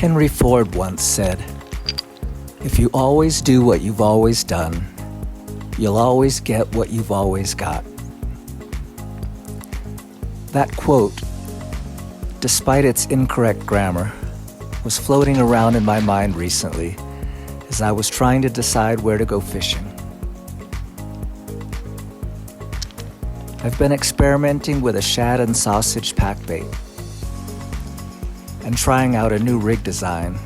Henry Ford once said, "If you always do what you've always done, you'll always get what you've always got." That quote, despite its incorrect grammar, was floating around in my mind recently as I was trying to decide where to go fishing. I've been experimenting with a shad and sausage pack bait and trying out a new rig design,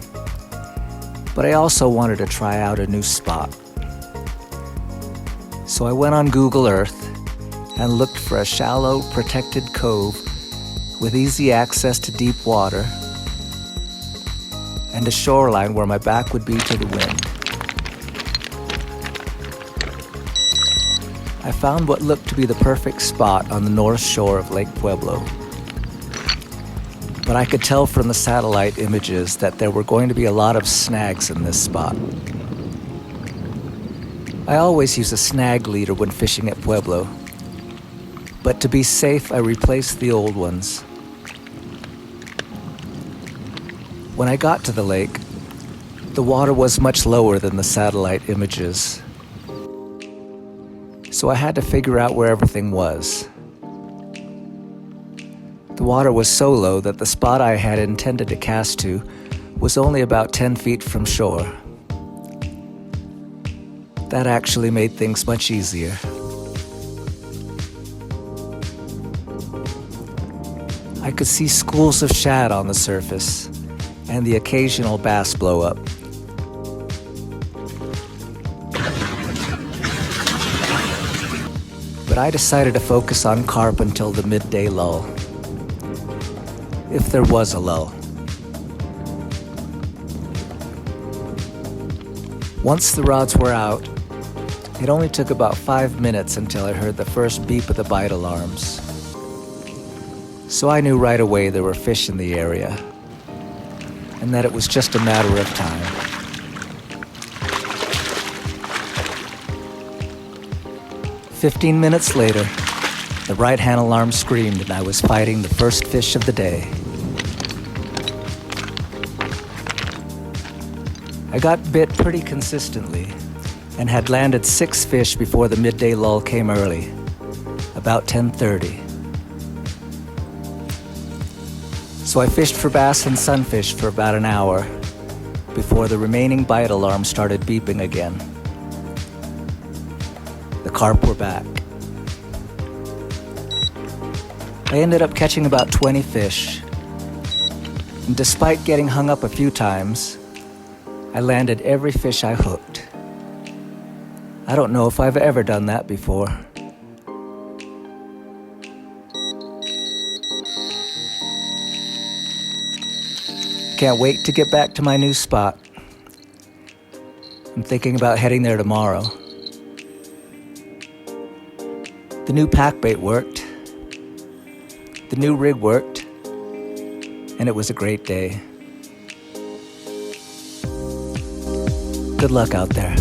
but I also wanted to try out a new spot. So I went on Google Earth and looked for a shallow, protected cove with easy access to deep water and a shoreline where my back would be to the wind. I found what looked to be the perfect spot on the north shore of Lake Pueblo. But I could tell from the satellite images that there were going to be a lot of snags in this spot. I always use a snag leader when fishing at Pueblo, but to be safe, I replaced the old ones. When I got to the lake, the water was much lower than the satellite images, so I had to figure out where everything was. The water was so low that the spot I had intended to cast to was only about 10 feet from shore. That actually made things much easier. I could see schools of shad on the surface and the occasional bass blow up. But I decided to focus on carp until the midday lull. If there was a lull. Once the rods were out, it only took about 5 minutes until I heard the first beep of the bite alarms. So I knew right away there were fish in the area, and that it was just a matter of time. "15 minutes later, the right-hand alarm screamed and I was fighting the first fish of the day. I got bit pretty consistently and had landed 6 fish before the midday lull came early, about 10:30. So I fished for bass and sunfish for about an hour before the remaining bite alarm started beeping again. The carp were back. I ended up catching about 20 fish, and despite getting hung up a few times, I landed every fish I hooked. I don't know if I've ever done that before. Can't wait to get back to my new spot. I'm thinking about heading there tomorrow. The new pack bait worked. The new rig worked, and it was a great day. Good luck out there.